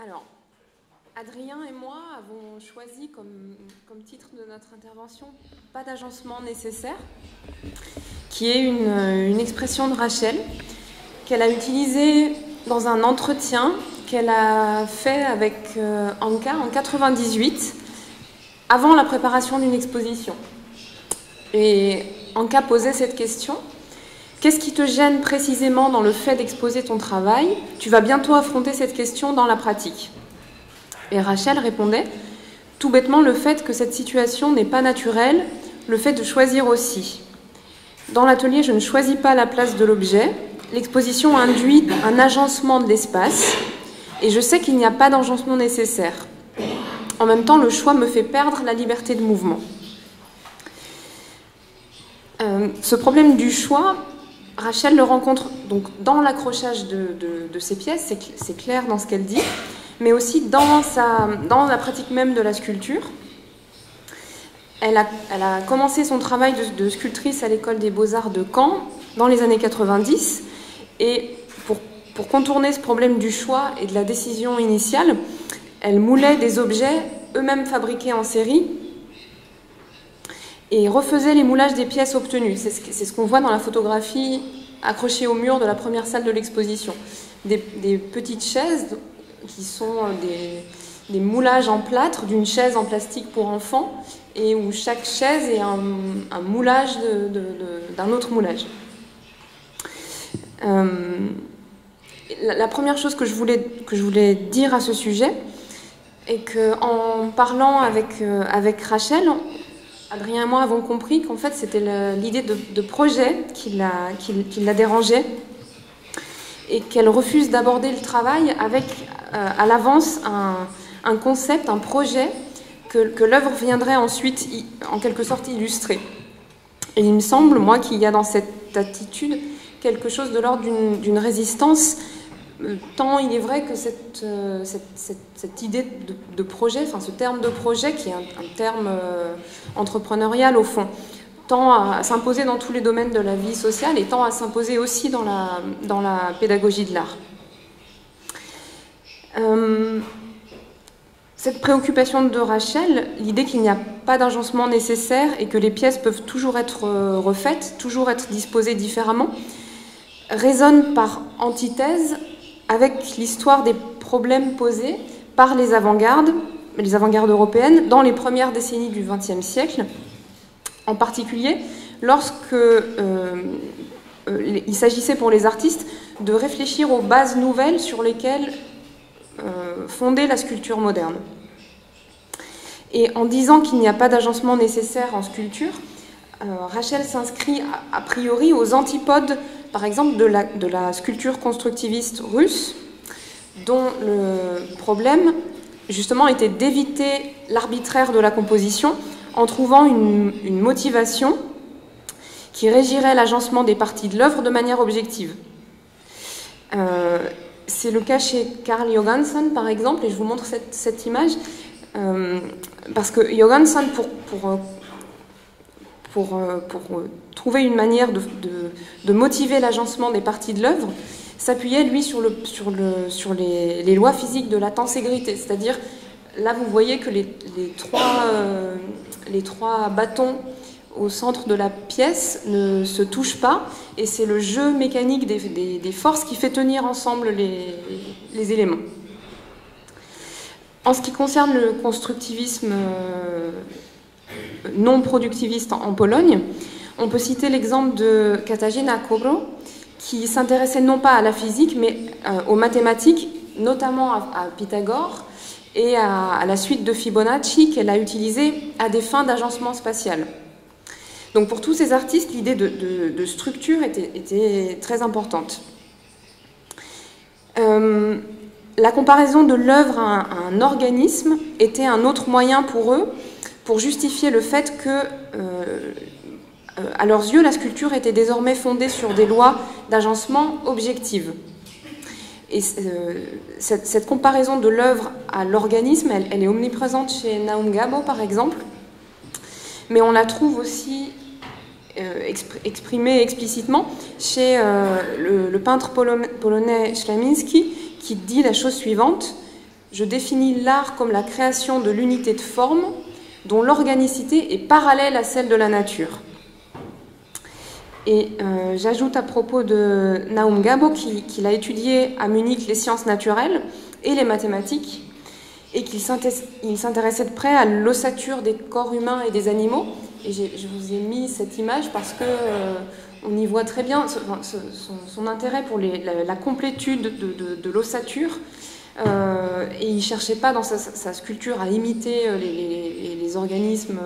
Alors, Adrien et moi avons choisi comme titre de notre intervention « Pas d'agencement nécessaire », qui est une expression de Rachel qu'elle a utilisée dans un entretien qu'elle a fait avec Anka en 98, avant la préparation d'une exposition. Et Anka posait cette question: qu'est-ce qui te gêne précisément dans le fait d'exposer ton travail? Tu vas bientôt affronter cette question dans la pratique. Et Rachel répondait: tout bêtement, le fait que cette situation n'est pas naturelle, le fait de choisir aussi. Dans l'atelier, je ne choisis pas la place de l'objet. L'exposition induit un agencement de l'espace et je sais qu'il n'y a pas d'agencement nécessaire. En même temps, le choix me fait perdre la liberté de mouvement. Ce problème du choix, Rachel le rencontre donc dans l'accrochage de ses pièces, c'est clair dans ce qu'elle dit, mais aussi dans la pratique même de la sculpture. Elle a commencé son travail de sculptrice à l'école des Beaux-Arts de Caen dans les années 90, et pour contourner ce problème du choix et de la décision initiale, elle moulait des objets eux-mêmes fabriqués en série et refaisait les moulages des pièces obtenues. C'est ce qu'on voit dans la photographie accrochée au mur de la première salle de l'exposition. Des petites chaises qui sont des moulages en plâtre d'une chaise en plastique pour enfants, et où chaque chaise est un moulage d'un autre moulage. La première chose que je voulais dire à ce sujet est qu'en parlant avec Rachel, Adrien et moi avons compris qu'en fait c'était l'idée de projet qui la dérangeait, et qu'elle refuse d'aborder le travail avec à l'avance un concept, un projet que l'œuvre viendrait ensuite en quelque sorte illustrer. Et il me semble, moi, qu'il y a dans cette attitude quelque chose de l'ordre d'une résistance, tant il est vrai que cette idée de projet, enfin ce terme de projet, qui est un terme entrepreneurial au fond, tend à s'imposer dans tous les domaines de la vie sociale et tend à s'imposer aussi dans la pédagogie de l'art. Cette préoccupation de Rachel, l'idée qu'il n'y a pas d'agencement nécessaire et que les pièces peuvent toujours être refaites, toujours être disposées différemment, résonne par antithèse avec l'histoire des problèmes posés par les avant-gardes européennes dans les premières décennies du XXe siècle, en particulier lorsque il s'agissait pour les artistes de réfléchir aux bases nouvelles sur lesquelles fonder la sculpture moderne. Et en disant qu'il n'y a pas d'agencement nécessaire en sculpture, Rachel s'inscrit a priori aux antipodes, par exemple, de la sculpture constructiviste russe, dont le problème, justement, était d'éviter l'arbitraire de la composition en trouvant une motivation qui régirait l'agencement des parties de l'œuvre de manière objective. C'est le cas chez Carl Johansson, par exemple, et je vous montre cette image, parce que Johansson, pour trouver une manière de motiver l'agencement des parties de l'œuvre, s'appuyait, lui, sur les lois physiques de la tenségrité. C'est-à-dire, là, vous voyez que les trois bâtons au centre de la pièce ne se touchent pas, et c'est le jeu mécanique des forces qui fait tenir ensemble les éléments. En ce qui concerne le constructivisme non productiviste en Pologne, on peut citer l'exemple de Katarzyna Kobro, qui s'intéressait non pas à la physique, mais aux mathématiques, notamment à Pythagore, et à la suite de Fibonacci qu'elle a utilisée à des fins d'agencement spatial. Donc pour tous ces artistes, l'idée de structure était très importante. La comparaison de l'œuvre à un organisme était un autre moyen pour eux pour justifier le fait que, à leurs yeux, la sculpture était désormais fondée sur des lois d'agencement objectives. Et cette comparaison de l'œuvre à l'organisme, elle est omniprésente chez Naum Gabo, par exemple, mais on la trouve aussi exprimée explicitement chez le peintre polonais Ślamiński, qui dit la chose suivante: Je définis l'art comme la création de l'unité de forme dont l'organicité est parallèle à celle de la nature. Et j'ajoute à propos de Naum Gabo qu'il a étudié à Munich les sciences naturelles et les mathématiques, et qu'il s'intéressait de près à l'ossature des corps humains et des animaux. Et je vous ai mis cette image parce que on y voit très bien son intérêt pour la complétude de l'ossature. Et il ne cherchait pas dans sa sculpture à imiter les organismes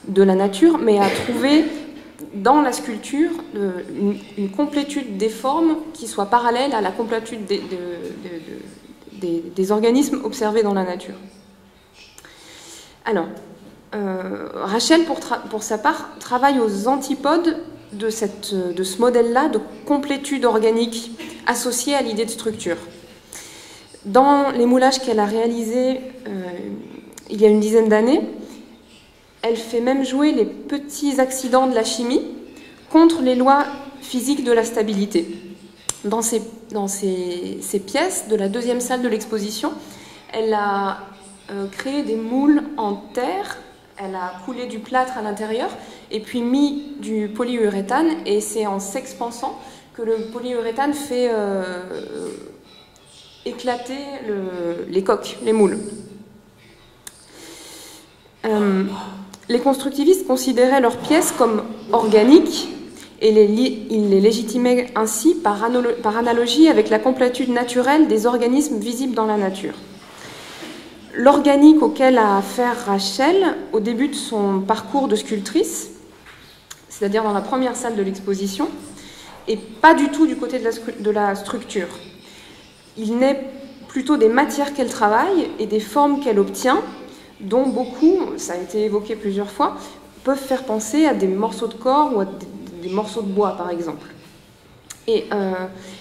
de la nature, mais à trouver dans la sculpture une complétude des formes qui soit parallèle à la complétude des organismes observés dans la nature. Alors, Rachel, pour sa part, travaille aux antipodes de ce modèle-là de complétude organique associée à l'idée de structure. Dans les moulages qu'elle a réalisés il y a une dizaine d'années, elle fait même jouer les petits accidents de la chimie contre les lois physiques de la stabilité. Dans ces pièces de la deuxième salle de l'exposition, elle a créé des moules en terre, elle a coulé du plâtre à l'intérieur et puis mis du polyuréthane, et c'est en s'expansant que le polyuréthane fait éclater les coques, les moules. Les constructivistes considéraient leurs pièces comme organiques et ils les légitimaient ainsi par analogie avec la complétude naturelle des organismes visibles dans la nature. L'organique auquel a affaire Rachel au début de son parcours de sculptrice, c'est-à-dire dans la première salle de l'exposition, et pas du tout du côté de la structure. Il naît plutôt des matières qu'elle travaille et des formes qu'elle obtient, dont beaucoup, ça a été évoqué plusieurs fois, peuvent faire penser à des morceaux de corps ou à des morceaux de bois, par exemple. Et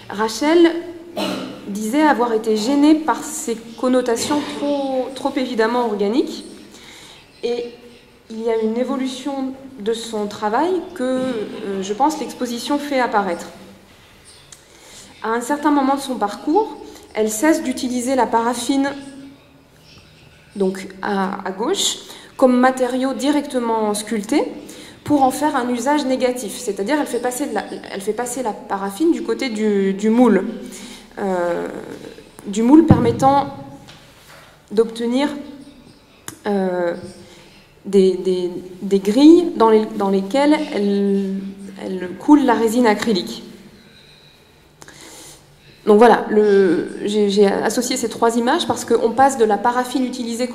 Rachel disait avoir été gênée par ces connotations trop évidemment organiques. Et il y a une évolution de son travail que, je pense, l'exposition fait apparaître. À un certain moment de son parcours, elle cesse d'utiliser la paraffine, donc à gauche, comme matériau directement sculpté, pour en faire un usage négatif. C'est-à-dire elle fait passer la paraffine du côté du moule. Du moule permettant d'obtenir des grilles dans lesquelles elle coule la résine acrylique. Donc voilà, j'ai associé ces trois images parce qu'on passe de la paraffine utilisée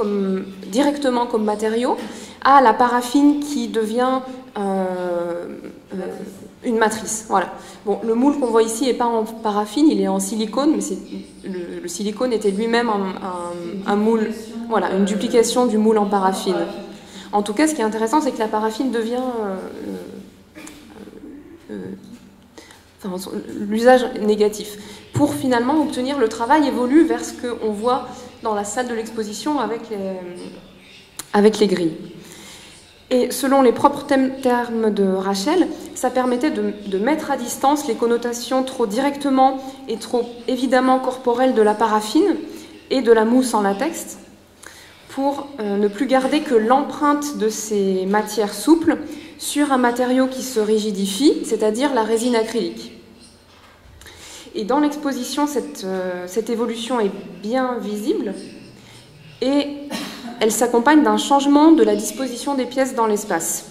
directement comme matériau à la paraffine qui devient une matrice. Voilà. Bon, le moule qu'on voit ici n'est pas en paraffine, il est en silicone, mais le silicone était lui-même un moule, voilà, une duplication du moule en paraffine. En tout cas, ce qui est intéressant, c'est que la paraffine devient l'usage négatif, pour finalement obtenir le travail évolue vers ce qu'on voit dans la salle de l'exposition avec les grilles. Et selon les propres termes de Rachel, ça permettait de mettre à distance les connotations trop directement et trop évidemment corporelles de la paraffine et de la mousse en latex, pour ne plus garder que l'empreinte de ces matières souples sur un matériau qui se rigidifie, c'est-à-dire la résine acrylique. Et dans l'exposition, cette évolution est bien visible et elle s'accompagne d'un changement de la disposition des pièces dans l'espace.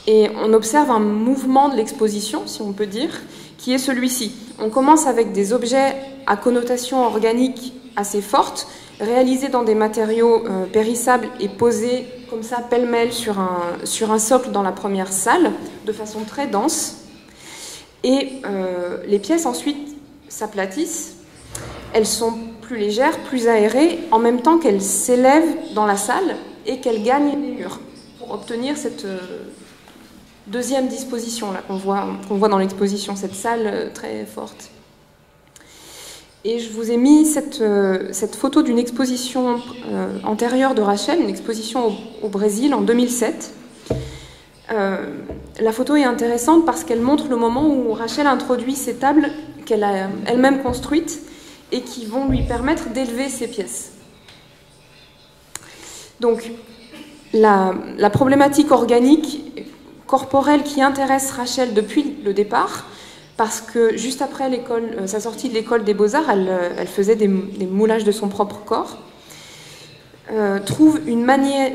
Et on observe un mouvement de l'exposition, si on peut dire, qui est celui-ci. On commence avec des objets à connotation organique assez forte, réalisés dans des matériaux périssables et posés comme ça pêle-mêle sur un socle dans la première salle, de façon très dense. Et les pièces ensuite s'aplatissent, elles sont plus légères, plus aérées, en même temps qu'elles s'élèvent dans la salle et qu'elles gagnent les murs, pour obtenir cette deuxième disposition là qu'on voit dans l'exposition, cette salle très forte. Et je vous ai mis cette photo d'une exposition antérieure de Rachel, une exposition au Brésil en 2007. La photo est intéressante parce qu'elle montre le moment où Rachel introduit ces tables qu'elle a elle-même construites et qui vont lui permettre d'élever ses pièces. Donc, la problématique organique, corporelle qui intéresse Rachel depuis le départ, parce que juste après sa sortie de l'école des Beaux-Arts, elle faisait des moulages de son propre corps, trouve une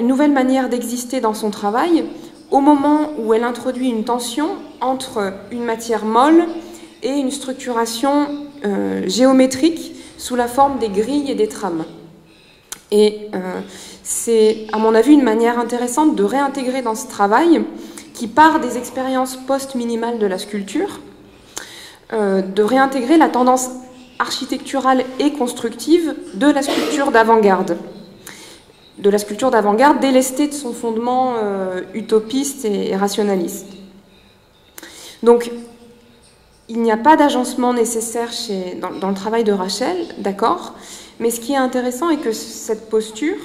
nouvelle manière d'exister dans son travail au moment où elle introduit une tension entre une matière molle et une structuration géométrique sous la forme des grilles et des trames. Et c'est, à mon avis, une manière intéressante de réintégrer dans ce travail, qui part des expériences post-minimales de la sculpture, de réintégrer la tendance architecturale et constructive de la sculpture d'avant-garde. De la sculpture d'avant-garde délestée de son fondement utopiste et rationaliste. Donc, il n'y a pas d'agencement nécessaire dans le travail de Rachel, d'accord, mais ce qui est intéressant est que cette posture,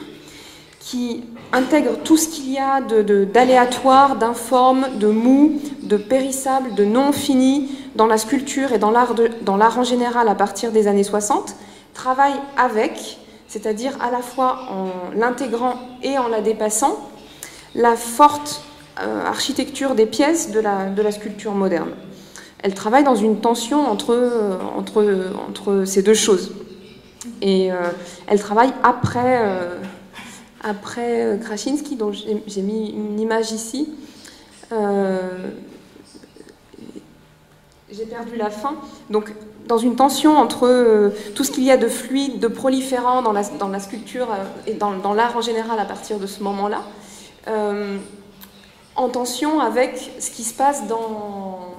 qui intègre tout ce qu'il y a d'aléatoire, d'informe, de mou, de périssable, de non fini dans la sculpture et dans l'art en général à partir des années 60, travaille avec, c'est-à-dire à la fois en l'intégrant et en la dépassant, la forte architecture des pièces de la sculpture moderne. Elle travaille dans une tension entre ces deux choses. Et elle travaille après Krasiński, dont j'ai mis une image ici. J'ai perdu la fin. Donc, dans une tension entre tout ce qu'il y a de fluide, de proliférant dans la sculpture et dans l'art en général à partir de ce moment-là, en tension avec ce qui se passe dans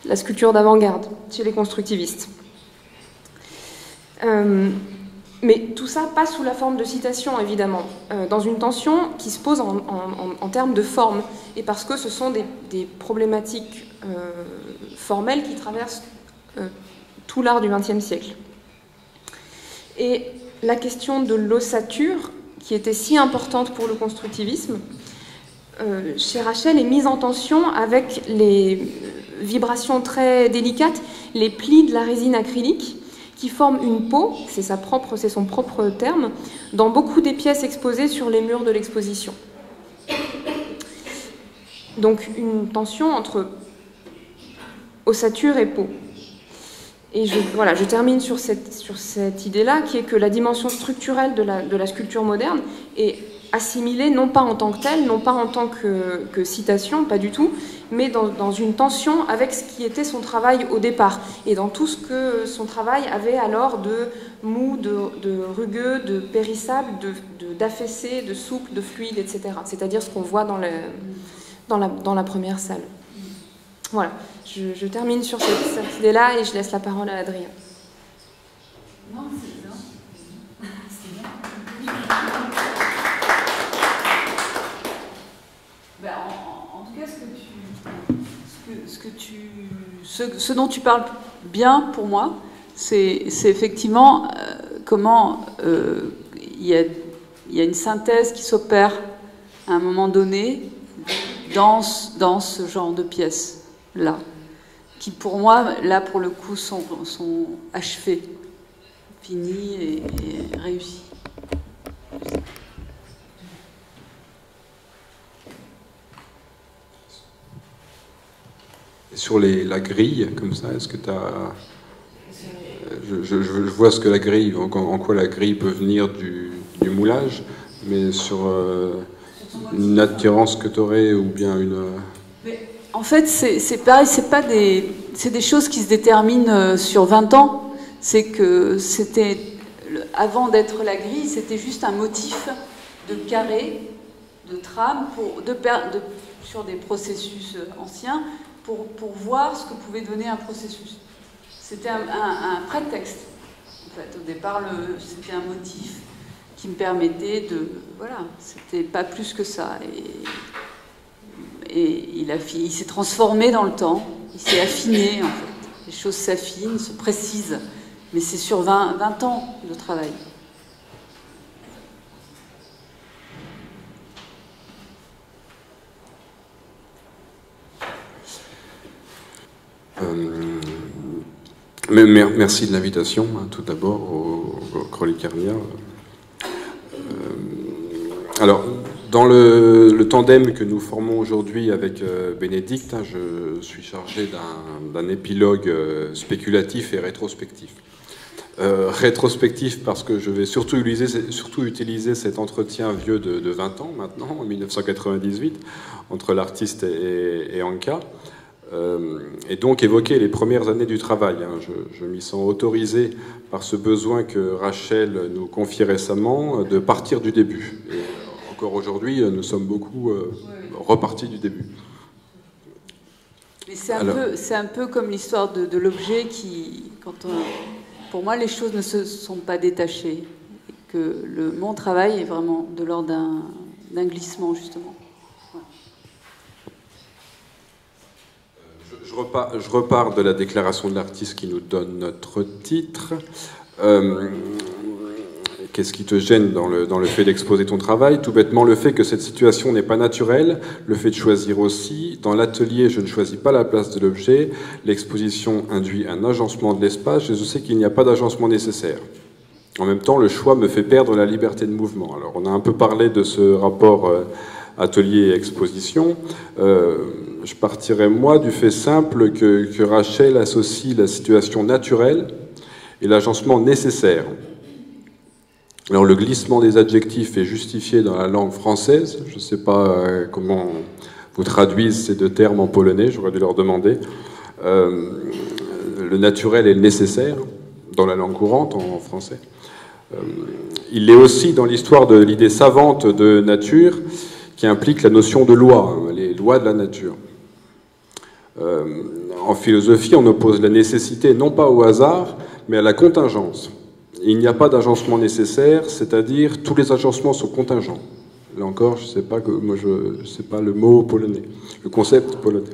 la sculpture d'avant-garde chez les constructivistes. Mais tout ça passe sous la forme de citation, évidemment, dans une tension qui se pose en termes de forme, et parce que ce sont des problématiques formelles qui traversent tout l'art du XXe siècle. Et la question de l'ossature, qui était si importante pour le constructivisme, chez Rachel est mise en tension avec les vibrations très délicates, les plis de la résine acrylique, qui forment une peau, c'est son propre terme, dans beaucoup des pièces exposées sur les murs de l'exposition. Donc une tension entre ossature et peau. Et je termine sur cette idée-là, qui est que la dimension structurelle de la sculpture moderne est assimilée non pas en tant que telle, non pas en tant que citation, pas du tout, mais dans une tension avec ce qui était son travail au départ, et dans tout ce que son travail avait alors de mou, de rugueux, de périssable, d'affaissé, de souple, de fluide, etc. C'est-à-dire ce qu'on voit dans la première salle. Voilà, je termine sur cette idée-là et je laisse la parole à Adrien. Non, c'est bien. C'est bien. Ben, en tout cas, ce dont tu parles bien pour moi, c'est effectivement comment il y a une synthèse qui s'opère à un moment donné dans ce genre de pièces-là, qui pour moi, là pour le coup, sont achevées, finies et réussies. Sur la grille, comme ça, est-ce que tu as... Je vois ce que la grille, en quoi la grille peut venir du moulage, mais sur une attirance que tu aurais ou bien une... Mais en fait, c'est pareil, c'est des choses qui se déterminent sur 20 ans. C'est que c'était, avant d'être la grille, c'était juste un motif de carré, de trame, sur des processus anciens, pour voir ce que pouvait donner un processus. C'était un prétexte. En fait, au départ, c'était un motif qui me permettait de... Voilà, c'était pas plus que ça. Et il s'est transformé dans le temps, il s'est affiné, en fait. Les choses s'affinent, se précisent. Mais c'est sur 20 ans de travail. Merci de l'invitation, hein, tout d'abord, au Chronicarnia. Alors, dans le tandem que nous formons aujourd'hui avec Bénédicte, hein, je suis chargé d'un épilogue spéculatif et rétrospectif. Rétrospectif parce que je vais surtout utiliser cet entretien vieux de 20 ans maintenant, en 1998, entre l'artiste et Anka, et donc évoquer les premières années du travail. Hein. Je m'y sens autorisé par ce besoin que Rachel nous confie récemment de partir du début. Et encore aujourd'hui, nous sommes beaucoup repartis du début. Mais c'est un peu comme l'histoire de l'objet qui, pour moi, les choses ne se sont pas détachées. Et que mon travail est vraiment de l'ordre d'un glissement, justement. Voilà. Je repars de la déclaration de l'artiste qui nous donne notre titre. Qu'est-ce qui te gêne dans le fait d'exposer ton travail? Tout bêtement, le fait que cette situation n'est pas naturelle, le fait de choisir aussi. Dans l'atelier, je ne choisis pas la place de l'objet. L'exposition induit un agencement de l'espace. Je sais qu'il n'y a pas d'agencement nécessaire. En même temps, le choix me fait perdre la liberté de mouvement. Alors, on a un peu parlé de ce rapport atelier et exposition. Je partirais, moi, du fait simple que Rachel associe la situation naturelle et l'agencement nécessaire. Alors le glissement des adjectifs est justifié dans la langue française. Je ne sais pas comment vous traduisez ces deux termes en polonais, j'aurais dû leur demander. Le naturel et le nécessaire dans la langue courante en français. Il l'est aussi dans l'histoire de l'idée savante de nature qui implique la notion de loi, hein, les lois de la nature. En philosophie, on oppose la nécessité non pas au hasard, mais à la contingence. Il n'y a pas d'agencement nécessaire, c'est-à-dire tous les agencements sont contingents. Là encore, je ne sais pas le mot polonais, le concept polonais.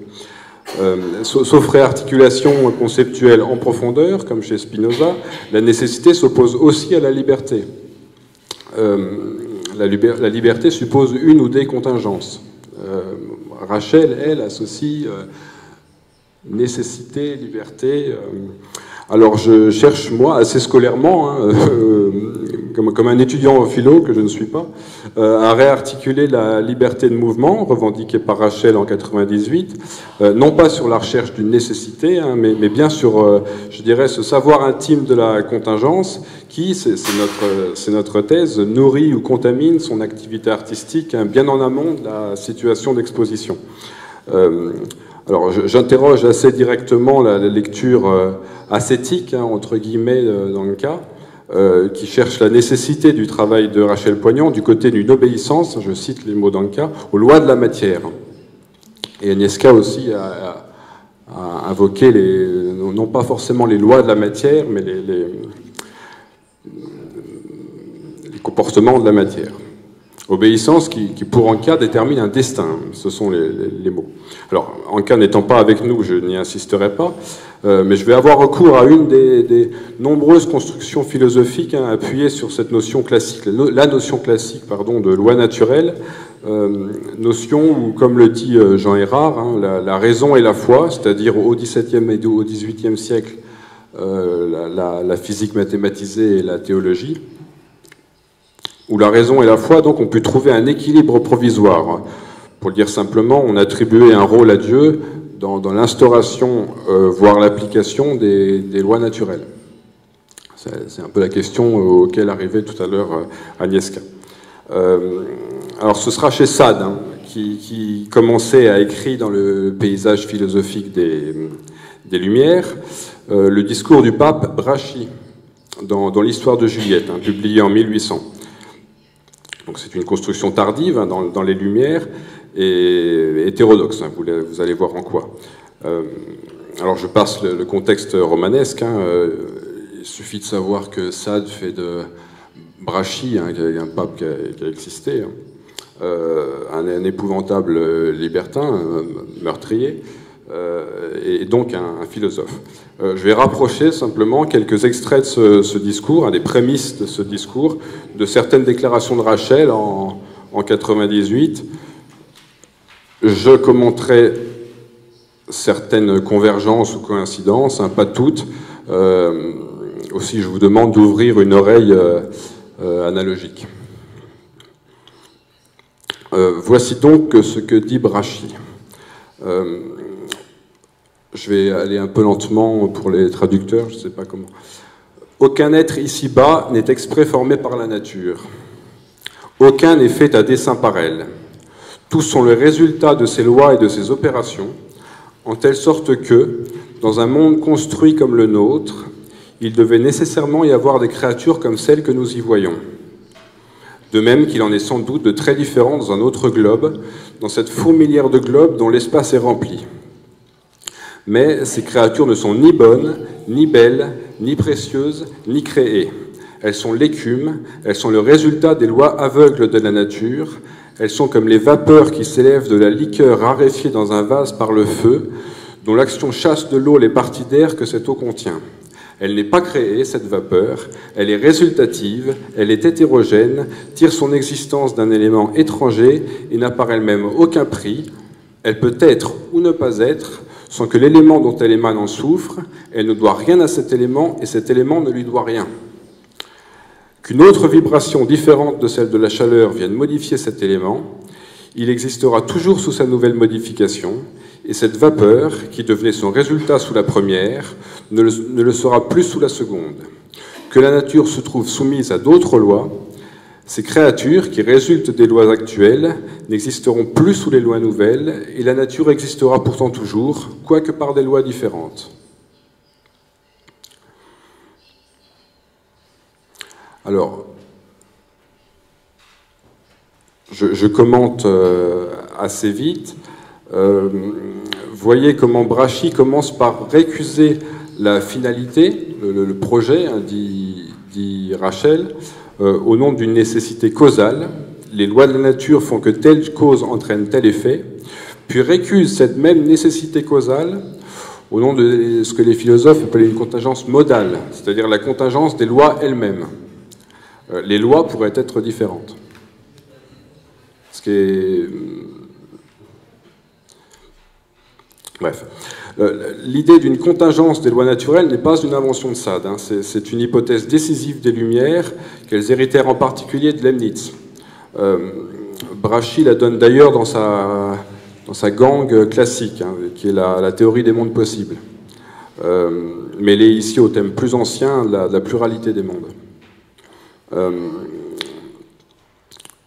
Sauf réarticulation conceptuelle en profondeur, comme chez Spinoza, la nécessité s'oppose aussi à la liberté. La liberté suppose une ou des contingences. Rachel, elle, associe nécessité, liberté. Alors je cherche, moi, assez scolairement, hein, comme un étudiant en philo, que je ne suis pas, à réarticuler la liberté de mouvement, revendiquée par Rachel en 98, non pas sur la recherche d'une nécessité, hein, mais bien sur, je dirais, ce savoir intime de la contingence qui, c'est notre thèse, nourrit ou contamine son activité artistique, hein, bien en amont de la situation d'exposition. Alors, j'interroge assez directement la lecture ascétique, hein, entre guillemets, d'Anka, qui cherche la nécessité du travail de Rachel Poignant du côté d'une obéissance, je cite les mots d'Anka, aux lois de la matière. Et Agnieszka aussi a invoqué non pas forcément les lois de la matière, mais les comportements de la matière. Obéissance qui, pour Anka, détermine un destin. Ce sont les mots. Alors, Anka n'étant pas avec nous, je n'y insisterai pas, mais je vais avoir recours à une des nombreuses constructions philosophiques, hein, appuyées sur cette notion classique, la notion classique, pardon, de loi naturelle, notion où, comme le dit Jean Erard, hein, la raison et la foi, c'est-à-dire au XVIIe et au XVIIIe siècle, la physique mathématisée et la théologie, où la raison et la foi donc ont pu trouver un équilibre provisoire. Pour le dire simplement, on attribuait un rôle à Dieu dans l'instauration, voire l'application des lois naturelles. C'est un peu la question auquel arrivait tout à l'heure Agnieszka. Alors ce sera chez Sade, hein, qui commençait à écrire dans le paysage philosophique des Lumières, le discours du pape Brachy, dans l'histoire de Juliette, hein, publié en 1800. Donc c'est une construction tardive, hein, dans les Lumières, et hétérodoxe, hein, vous allez voir en quoi. Alors je passe le contexte romanesque, hein, il suffit de savoir que Sade fait de Brachy, hein, un pape qui a existé, hein, un épouvantable libertin, un meurtrier, et donc un philosophe. Je vais rapprocher simplement quelques extraits de ce discours, des prémices de ce discours, de certaines déclarations de Rachel en 98. Je commenterai certaines convergences ou coïncidences, hein, pas toutes. Aussi, je vous demande d'ouvrir une oreille analogique. Voici donc ce que dit Brachy. Je vais aller un peu lentement pour les traducteurs, je ne sais pas comment. Aucun être ici-bas n'est exprès formé par la nature. Aucun n'est fait à dessein par elle. Tous sont le résultat de ses lois et de ses opérations, en telle sorte que, dans un monde construit comme le nôtre, il devait nécessairement y avoir des créatures comme celles que nous y voyons. De même qu'il en est sans doute de très différents dans un autre globe, dans cette fourmilière de globes dont l'espace est rempli. Mais ces créatures ne sont ni bonnes, ni belles, ni précieuses, ni créées. Elles sont l'écume, elles sont le résultat des lois aveugles de la nature, elles sont comme les vapeurs qui s'élèvent de la liqueur raréfiée dans un vase par le feu, dont l'action chasse de l'eau les parties d'air que cette eau contient. Elle n'est pas créée, cette vapeur, elle est résultative, elle est hétérogène, tire son existence d'un élément étranger et n'a par elle-même aucun prix. Elle peut être ou ne pas être, sans que l'élément dont elle émane en souffre, elle ne doit rien à cet élément et cet élément ne lui doit rien. Qu'une autre vibration différente de celle de la chaleur vienne modifier cet élément, il existera toujours sous sa nouvelle modification, et cette vapeur, qui devenait son résultat sous la première, ne le sera plus sous la seconde. Que la nature se trouve soumise à d'autres lois, ces créatures, qui résultent des lois actuelles, n'existeront plus sous les lois nouvelles, et la nature existera pourtant toujours, quoique par des lois différentes. Alors, je commente assez vite. Voyez comment Brachy commence par récuser la finalité, le projet, hein, dit Rachel, au nom d'une nécessité causale. Les lois de la nature font que telle cause entraîne tel effet, puis récuse cette même nécessité causale au nom de ce que les philosophes appellent une contingence modale, c'est-à-dire la contingence des lois elles-mêmes. Les lois pourraient être différentes. Ce qui est... Bref. L'idée d'une contingence des lois naturelles n'est pas une invention de Sade. Hein. C'est une hypothèse décisive des Lumières qu'elles héritèrent en particulier de Leibniz. Brachy la donne d'ailleurs dans sa gangue classique, hein, qui est la théorie des mondes possibles. Mais elle est ici au thème plus ancien, la pluralité des mondes.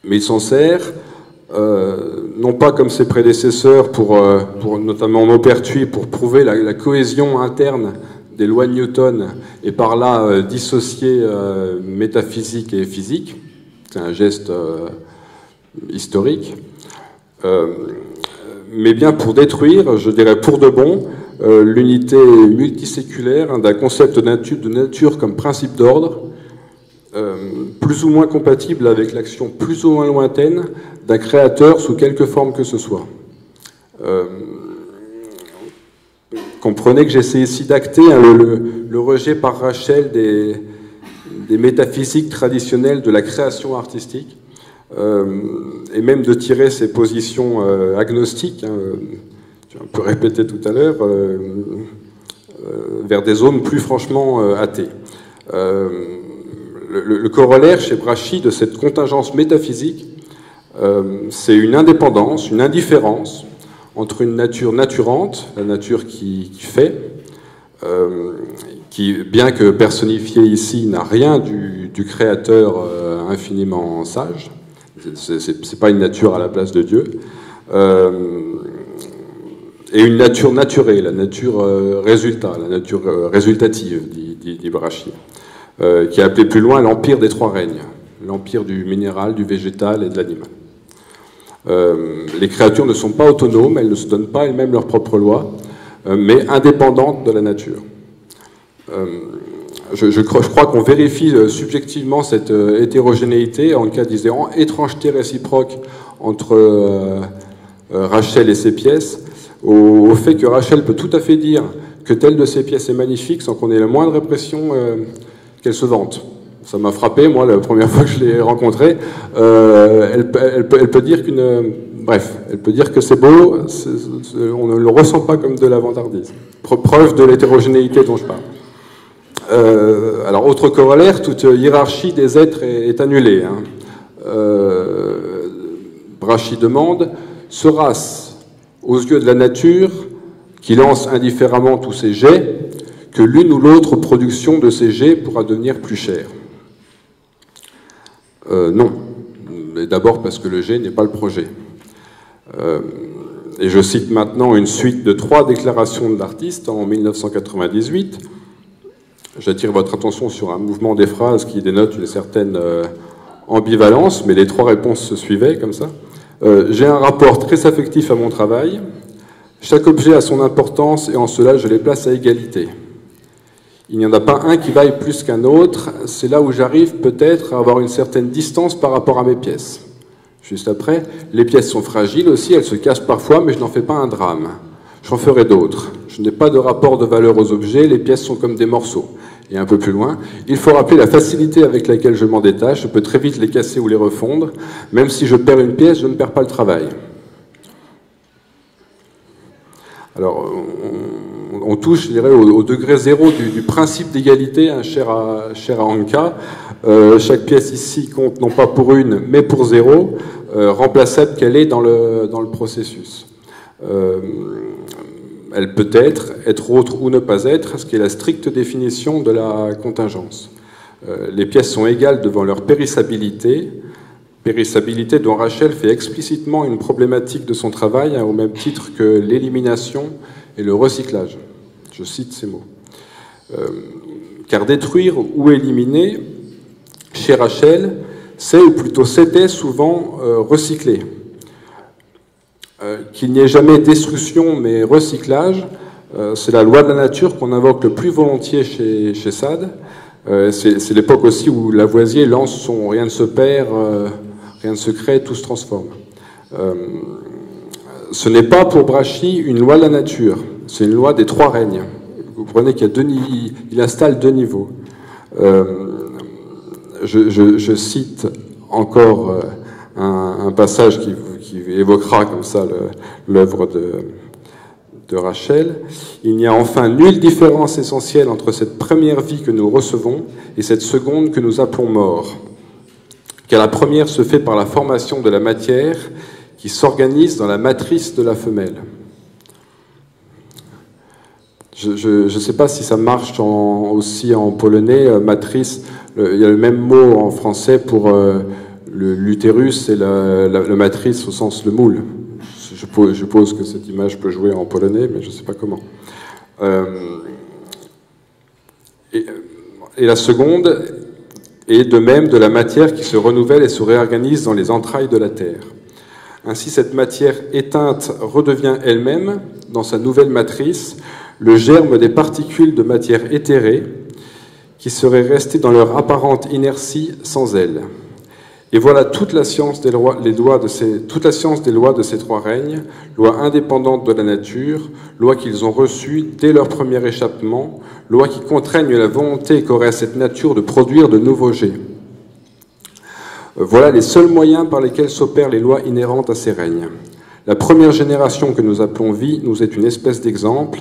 Mais il s'en sert, non pas comme ses prédécesseurs, pour notamment Maupertuis, pour prouver la cohésion interne des lois de Newton, et par là dissocier métaphysique et physique. C'est un geste historique. Mais bien pour détruire, je dirais pour de bon, l'unité multiséculaire d'un concept de nature comme principe d'ordre, plus ou moins compatible avec l'action plus ou moins lointaine d'un créateur sous quelque forme que ce soit. Comprenez que j'essaie ici d'acter le rejet par Rachel des métaphysiques traditionnelles de la création artistique, et même de tirer ses positions agnostiques, hein, tu as un peu répété tout à l'heure, vers des zones plus franchement athées. Le corollaire chez Brachy de cette contingence métaphysique, c'est une indépendance, une indifférence entre une nature naturante, la nature qui fait, qui, bien que personnifiée ici, n'a rien du créateur infiniment sage, c'est pas une nature à la place de Dieu, et une nature naturée, la nature résultat, la nature résultative, dit Brachy. Qui est appelé plus loin l'empire des trois règnes, l'empire du minéral, du végétal et de l'animal. Les créatures ne sont pas autonomes, elles ne se donnent pas elles-mêmes leurs propres lois, mais indépendantes de la nature. Je crois qu'on vérifie subjectivement cette hétérogénéité en cas d'étrangeté réciproque entre Rachel et ses pièces, au fait que Rachel peut tout à fait dire que telle de ses pièces est magnifique sans qu'on ait la moindre impression qu'elle se vante. Ça m'a frappé, moi, la première fois que je l'ai rencontrée. Elle peut dire qu'une bref, elle peut dire que c'est beau, on ne le ressent pas comme de la vantardise. Preuve de l'hétérogénéité dont je parle. Alors, autre corollaire, toute hiérarchie des êtres est annulée. Hein. Brachy demande, sera-ce, aux yeux de la nature, qui lance indifféremment tous ces jets, que l'une ou l'autre production de ces jets pourra devenir plus chère? Non. D'abord parce que le jet n'est pas le projet. Et je cite maintenant une suite de 3 déclarations de l'artiste en 1998. J'attire votre attention sur un mouvement des phrases qui dénote une certaine ambivalence, mais les 3 réponses se suivaient comme ça. J'ai un rapport très affectif à mon travail. Chaque objet a son importance et en cela je les place à égalité. Il n'y en a pas un qui vaille plus qu'un autre. C'est là où j'arrive peut-être à avoir une certaine distance par rapport à mes pièces. Juste après, les pièces sont fragiles aussi, elles se cassent parfois, mais je n'en fais pas un drame. J'en ferai d'autres. Je n'ai pas de rapport de valeur aux objets, les pièces sont comme des morceaux. Et un peu plus loin, il faut rappeler la facilité avec laquelle je m'en détache, je peux très vite les casser ou les refondre. Même si je perds une pièce, je ne perds pas le travail. Alors, on touche, je dirais, au degré zéro du principe d'égalité, hein, cher à Anka. Chaque pièce ici compte non pas pour une, mais pour 0, remplaçable qu'elle est dans le processus. Elle peut être autre ou ne pas être, ce qui est la stricte définition de la contingence. Les pièces sont égales devant leur périssabilité dont Rachel fait explicitement une problématique de son travail, hein, au même titre que l'élimination et le recyclage. Je cite ces mots. Car détruire ou éliminer, chez Rachel, c'est, ou plutôt c'était souvent recycler. Qu'il n'y ait jamais destruction mais recyclage, c'est la loi de la nature qu'on invoque le plus volontiers chez Sade. C'est l'époque aussi où Lavoisier lance son « rien ne se perd, rien ne se crée, tout se transforme ». Ce n'est pas pour Brachy une loi de la nature, c'est une loi des 3 règnes. Vous comprenez qu'il installe 2 niveaux. Je cite encore un passage qui évoquera comme ça l'œuvre de Rachel. Il n'y a enfin nulle différence essentielle entre cette première vie que nous recevons et cette seconde que nous appelons mort. Car la première se fait par la formation de la matière qui s'organise dans la matrice de la femelle. Je ne sais pas si ça marche aussi en polonais, matrice. Il y a le même mot en français pour l'utérus et la matrice au sens le moule. Je suppose que cette image peut jouer en polonais, mais je ne sais pas comment. Et la seconde est de même de la matière qui se renouvelle et se réorganise dans les entrailles de la terre. Ainsi, cette matière éteinte redevient elle-même, dans sa nouvelle matrice, le germe des particules de matière éthérée qui seraient restées dans leur apparente inertie sans elle. Et voilà toute la science des lois de ces 3 règnes, lois indépendantes de la nature, lois qu'ils ont reçues dès leur premier échappement, lois qui contraignent la volonté qu'aurait cette nature de produire de nouveaux jets. Voilà les seuls moyens par lesquels s'opèrent les lois inhérentes à ces règnes. La première génération que nous appelons vie nous est une espèce d'exemple.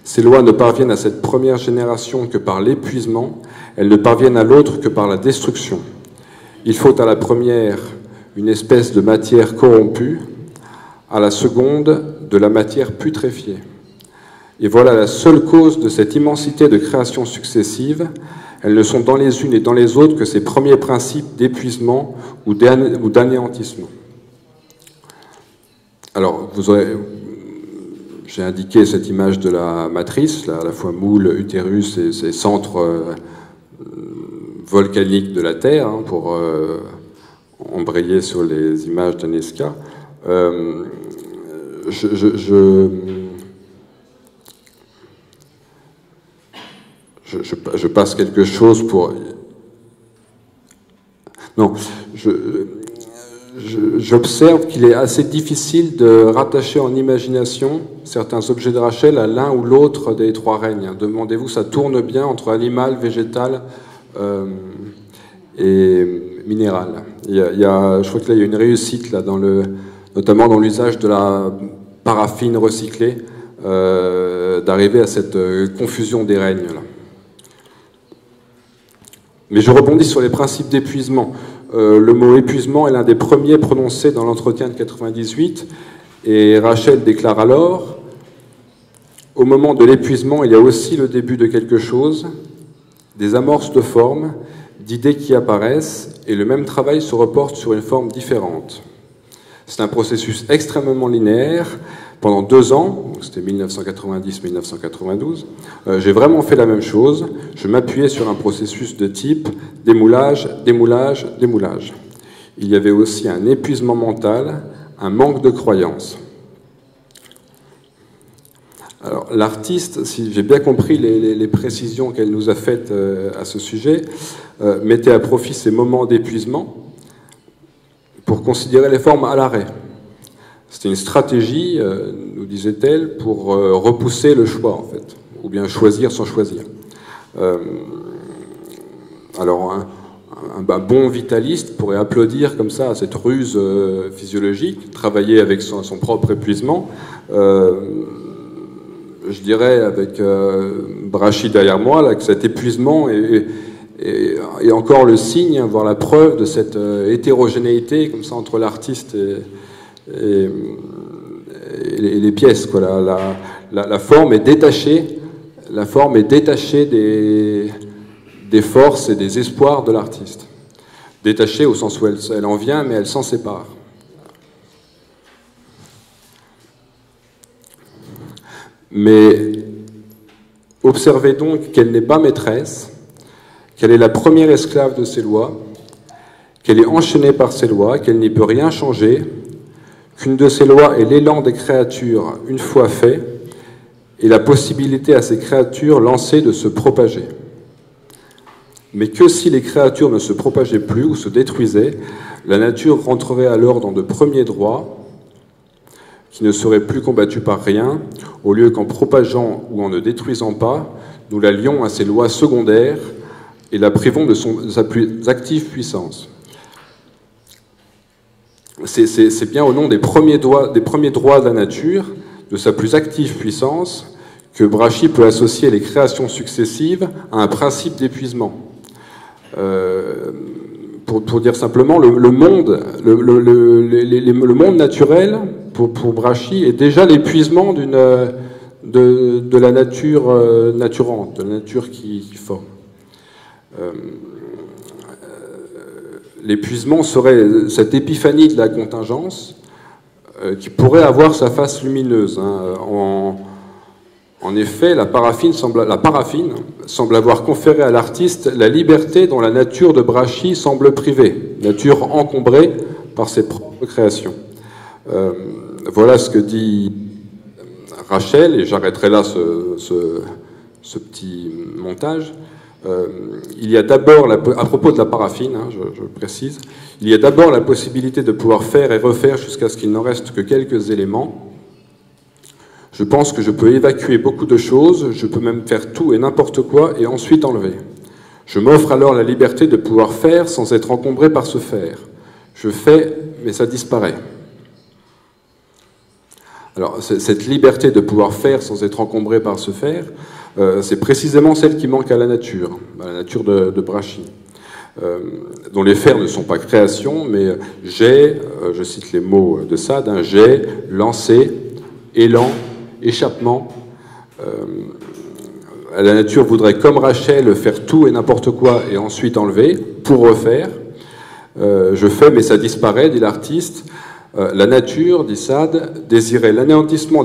Ces lois ne parviennent à cette première génération que par l'épuisement, elles ne parviennent à l'autre que par la destruction. Il faut à la première une espèce de matière corrompue, à la seconde de la matière putréfiée. Et voilà la seule cause de cette immensité de créations successives. Elles ne sont dans les unes et dans les autres que ces premiers principes d'épuisement ou d'anéantissement. Alors, j'ai indiqué cette image de la matrice, à la fois moule, utérus et ces centres volcaniques de la Terre, hein, pour embrayer sur les images d'Anesca. Je passe quelque chose pour... Non, j'observe qu'il est assez difficile de rattacher en imagination certains objets de Rachel à l'un ou l'autre des 3 règnes. Demandez-vous, ça tourne bien entre animal, végétal et minéral. Je crois que là, il y a une réussite là, dans notamment dans l'usage de la paraffine recyclée, d'arriver à cette confusion des règnes là. Mais je rebondis sur les principes d'épuisement. Le mot épuisement est l'un des premiers prononcés dans l'entretien de 98, et Rachel déclare alors: au moment de l'épuisement, il y a aussi le début de quelque chose, des amorces de forme, d'idées qui apparaissent, et le même travail se reporte sur une forme différente. C'est un processus extrêmement linéaire. Pendant 2 ans, c'était 1990-1992, j'ai vraiment fait la même chose. Je m'appuyais sur un processus de type démoulage, démoulage, démoulage. Il y avait aussi un épuisement mental, un manque de croyance. Alors, l'artiste, si j'ai bien compris les précisions qu'elle nous a faites à ce sujet, mettait à profit ces moments d'épuisement pour considérer les formes à l'arrêt. C'était une stratégie, nous disait-elle, pour repousser le choix, en fait, ou bien choisir sans choisir. Alors, un bon vitaliste pourrait applaudir comme ça à cette ruse physiologique, travailler avec son propre épuisement. Je dirais, avec Brachy derrière moi, là, que cet épuisement est encore le signe, voire la preuve de cette hétérogénéité comme ça entre l'artiste et les pièces, quoi. La forme est détachée, des forces et des espoirs de l'artiste. Détachée au sens où elle en vient, mais elle s'en sépare. Mais observez donc qu'elle n'est pas maîtresse, qu'elle est la première esclave de ses lois, qu'elle est enchaînée par ses lois, qu'elle n'y peut rien changer, qu'une de ces lois est l'élan des créatures une fois fait, et la possibilité à ces créatures lancées de se propager. Mais que si les créatures ne se propageaient plus ou se détruisaient, la nature rentrerait alors dans de premiers droits, qui ne serait plus combattue par rien, au lieu qu'en propageant ou en ne détruisant pas, nous la lions à ses lois secondaires et la privons de sa plus active puissance. C'est bien au nom des premiers droits de la nature, de sa plus active puissance, que Brachy peut associer les créations successives à un principe d'épuisement. Pour dire simplement, le monde naturel, pour Brachy, est déjà l'épuisement de la nature naturante, de la nature qui forme. L'épuisement serait cette épiphanie de la contingence qui pourrait avoir sa face lumineuse. En effet, la paraffine semble avoir conféré à l'artiste la liberté dont la nature de Brachy semble privée, nature encombrée par ses propres créations. Voilà ce que dit Rachel, et j'arrêterai là ce petit montage. Il y a d'abord, à propos de la paraffine, je précise, il y a d'abord la possibilité de pouvoir faire et refaire jusqu'à ce qu'il n'en reste que quelques éléments. Je pense que je peux évacuer beaucoup de choses, je peux même faire tout et n'importe quoi et ensuite enlever. Je m'offre alors la liberté de pouvoir faire sans être encombré par ce faire. Je fais, mais ça disparaît. Alors, cette liberté de pouvoir faire sans être encombré par ce faire, c'est précisément celle qui manque à la nature de Brachy, dont les fers ne sont pas créations, mais jet, je cite les mots de Sade, jet, lancer, élan, échappement. La nature voudrait, comme Rachel, faire tout et n'importe quoi et ensuite enlever pour refaire. Je fais, mais ça disparaît, dit l'artiste. La nature, dit Sade, désirait l'anéantissement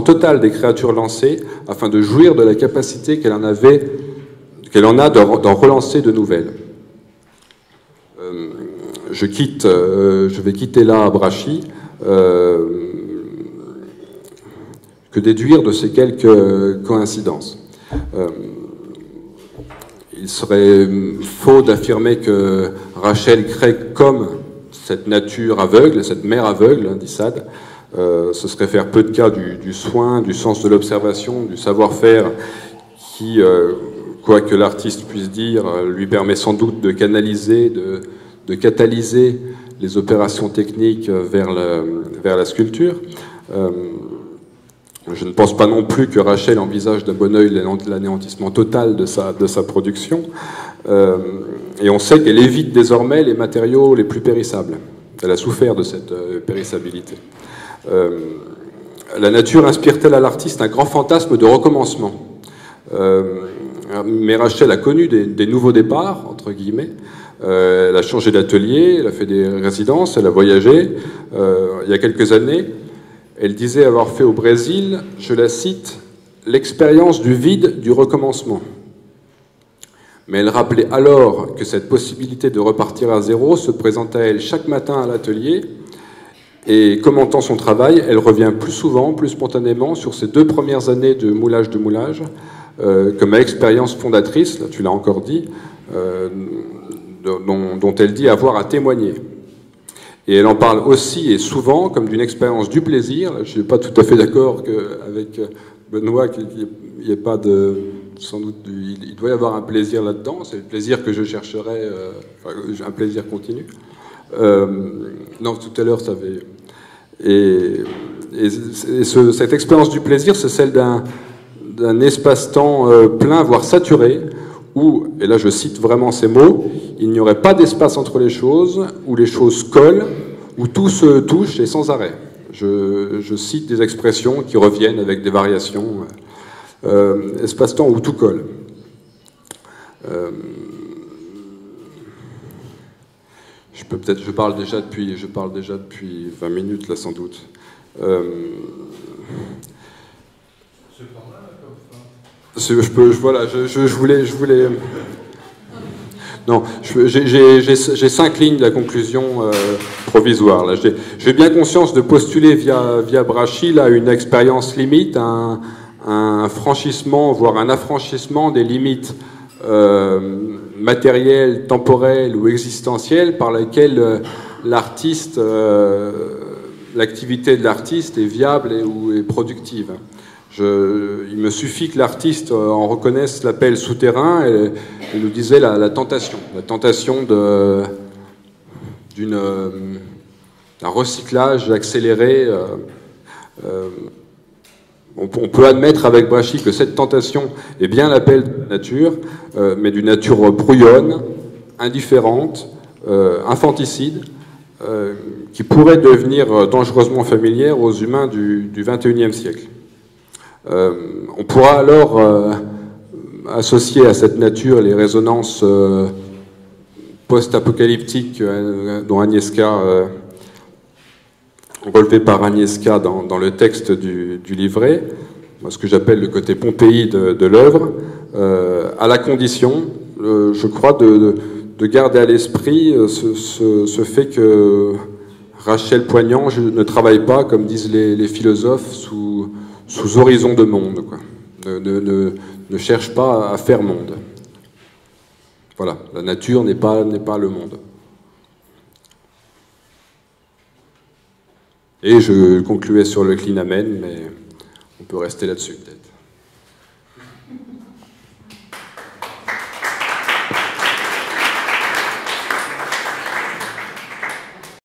total des créatures lancées afin de jouir de la capacité qu'elle en a d'en relancer de nouvelles. Je vais quitter là Brachy. Que déduire de ces quelques coïncidences. Il serait faux d'affirmer que Rachel crée comme cette nature aveugle, cette mère aveugle, dit Sade. Ce serait faire peu de cas du soin, du sens de l'observation, du savoir-faire qui, quoi que l'artiste puisse dire, lui permet sans doute de canaliser, de catalyser les opérations techniques vers la sculpture. Je ne pense pas non plus que Rachel envisage d'un bon œil l'anéantissement total de sa production. Et on sait qu'elle évite désormais les matériaux les plus périssables. Elle a souffert de cette périssabilité. La nature inspire-t-elle à l'artiste un grand fantasme de recommencement? Mais Rachel a connu des nouveaux départs, entre guillemets. Elle a changé d'atelier, elle a fait des résidences, elle a voyagé. Il y a quelques années, elle disait avoir fait au Brésil, je la cite, « l'expérience du vide, du recommencement ». Mais elle rappelait alors que cette possibilité de repartir à zéro se présente à elle chaque matin à l'atelier, et commentant son travail, elle revient plus souvent, plus spontanément sur ses 2 premières années de moulage comme expérience fondatrice, là tu l'as encore dit, dont elle dit avoir à témoigner. Et elle en parle aussi et souvent comme d'une expérience du plaisir. Je ne suis pas tout à fait d'accord avec Benoît qu'il n'y ait pas de... Sans doute, il doit y avoir un plaisir là-dedans, c'est le plaisir que je chercherais, un plaisir continu. Non, tout à l'heure, ça avait... Cette expérience du plaisir, c'est celle d'un espace-temps plein, voire saturé, où, et là je cite vraiment ces mots, il n'y aurait pas d'espace entre les choses, où les choses collent, où tout se touche et sans arrêt. Je cite des expressions qui reviennent avec des variations. Espace-temps où tout colle. Je parle déjà depuis 20 minutes là sans doute. Je voulais. Non, j'ai 5 lignes de la conclusion provisoire. Là, j'ai bien conscience de postuler via Brachy là une expérience limite, un franchissement, voire un affranchissement des limites matérielles, temporelles ou existentielles par lesquelles l'artiste, l'activité de l'artiste est viable ou est productive. Il me suffit que l'artiste en reconnaisse l'appel souterrain et nous disait la tentation d'un recyclage accéléré. On peut admettre avec Brachy que cette tentation est bien l'appel de la nature, mais d'une nature brouillonne, indifférente, infanticide, qui pourrait devenir dangereusement familière aux humains du XXIe siècle. On pourra alors associer à cette nature les résonances post-apocalyptiques dont Agnieszka... relevé par Agnieszka dans le texte du livret, ce que j'appelle le côté Pompéi de l'œuvre, à la condition, je crois, de garder à l'esprit ce fait que Rachel Poignant ne travaille pas, comme disent les philosophes, sous horizon de monde, quoi. Ne cherche pas à faire monde. Voilà, la nature n'est pas le monde. Et je concluais sur le clinamen, mais on peut rester là-dessus peut-être.